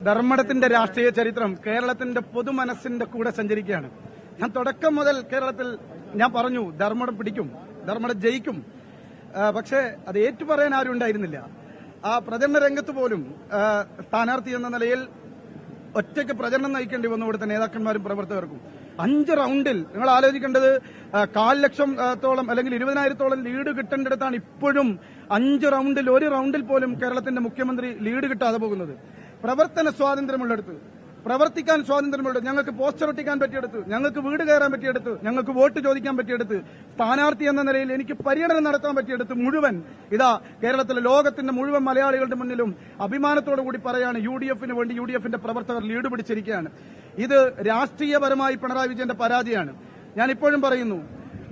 ധർമ്മടത്തിന്റെ രാഷ്ട്രീയ ചരിത്രം കേരളത്തിന്റെ പൊതുമനസ്സിന്റെ കൂടെ സഞ്ചരിക്കുകയാണ്. ഞാൻ തുടക്കം മുതൽ കേരളത്തിൽ ഞാൻ പറഞ്ഞു ധർമ്മടം പിടിക്കും, ധർമ്മടം ജയിക്കും. പക്ഷേ അത് ഏറ്റുപറയാൻ ആരും ഉണ്ടായിരുന്നില്ല. ആ പ്രചരണ രംഗത്ത് പോലും സ്ഥാനാർത്ഥി എന്ന നിലയിൽ ഒറ്റയ്ക്ക് പ്രചരണം നയിക്കേണ്ടി വന്നു ഇവിടുത്തെ നേതാക്കന്മാരും പ്രവർത്തകർക്കും. 5 റൗണ്ടിൽ നിങ്ങൾ ആലോചിക്കേണ്ടത് 1,00,000-ത്തോളം അല്ലെങ്കിൽ 20,000-ത്തോളം ലീഡ് കിട്ടേണ്ടിടത്താണ് ഇപ്പോഴും 5 റൗണ്ടിൽ 1 റൗണ്ടിൽ പോലും കേരളത്തിന്റെ മുഖ്യമന്ത്രി ലീഡ് കിട്ടാതെ പോകുന്നത്. പ്രവർത്തന സ്വാതന്ത്ര്യമുള്ളിടത്ത്, പ്രവർത്തിക്കാൻ സ്വാതന്ത്ര്യമുള്ളത്, ഞങ്ങൾക്ക് പോസ്റ്റർ ഒട്ടിക്കാൻ പറ്റിയെടുത്ത്, ഞങ്ങൾക്ക് വീട് കയറാൻ പറ്റിയെടുത്ത്, ഞങ്ങൾക്ക് വോട്ട് ചോദിക്കാൻ പറ്റിയെടുത്ത്, സ്ഥാനാർത്ഥി എന്ന നിലയിൽ എനിക്ക് പര്യടനം നടത്താൻ പറ്റിയെടുത്ത് മുഴുവൻ ഇതാ കേരളത്തിലെ ലോകത്തിന്റെ മുഴുവൻ മലയാളികളുടെ മുന്നിലും അഭിമാനത്തോടു കൂടി പറയാണ് UDF-ന് വേണ്ടി UDF-ന്റെ പ്രവർത്തകർ ലീഡ് പിടിച്ചിരിക്കുകയാണ്. ഇത് രാഷ്ട്രീയപരമായി പിണറായി വിജയന്റെ പരാജയമാണ്. ഞാൻ ഇപ്പോഴും പറയുന്നു,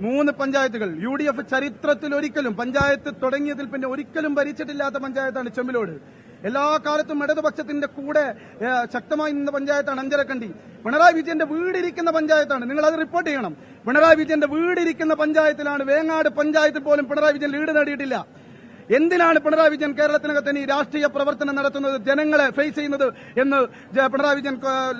3 പഞ്ചായത്തുകൾ UDF ചരിത്രത്തിൽ ഒരിക്കലും പഞ്ചായത്ത് തുടങ്ങിയതിൽ പിന്നെ ഒരിക്കലും ഭരിച്ചിട്ടില്ലാത്ത പഞ്ചായത്താണ് ചെമ്മിലോട്. എല്ലാ കാലത്തും ഇടതുപക്ഷത്തിന്റെ കൂടെ ശക്തമായി നിന്ന പഞ്ചായത്താണ് അഞ്ചരക്കണ്ടി. പിണറായി വിജയന്റെ വീടിരിക്കുന്ന പഞ്ചായത്താണ്. നിങ്ങൾ അത് റിപ്പോർട്ട് ചെയ്യണം. പിണറായി വിജയന്റെ വീടിരിക്കുന്ന പഞ്ചായത്തിലാണ്. വേങ്ങാട് പഞ്ചായത്തിൽ പോലും പിണറായി വിജയൻ ലീഡ് നേടിയിട്ടില്ല. എന്തിനാണ് പിണറായി വിജയൻ കേരളത്തിനകത്ത് ഇനി രാഷ്ട്രീയ പ്രവർത്തനം നടത്തുന്നത്, ജനങ്ങളെ ഫേസ് ചെയ്യുന്നത് എന്ന് പിണറായി വിജയൻ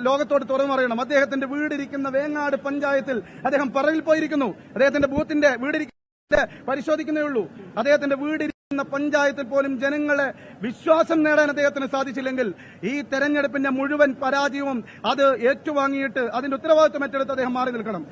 ലോകത്തോട് തുറന്നു പറയണം. അദ്ദേഹത്തിന്റെ വീടിരിക്കുന്ന വേങ്ങാട് പഞ്ചായത്തിൽ അദ്ദേഹം പറയിൽ പോയിരിക്കുന്നു. അദ്ദേഹത്തിന്റെ ബൂത്തിന്റെ വീടിരിക്കുന്ന പരിശോധിക്കുന്നേ ഉള്ളൂ. അദ്ദേഹത്തിന്റെ വീടിരിക്കുന്ന പഞ്ചായത്തിൽ പോലും ജനങ്ങളെ വിശ്വാസം നേടാൻ അദ്ദേഹത്തിന് സാധിച്ചില്ലെങ്കിൽ ഈ തെരഞ്ഞെടുപ്പിന്റെ മുഴുവൻ പരാജയവും അത് ഏറ്റുവാങ്ങിയിട്ട് അതിന്റെ ഉത്തരവാദിത്വം ഏറ്റെടുത്ത് അദ്ദേഹം മാറി നിൽക്കണം.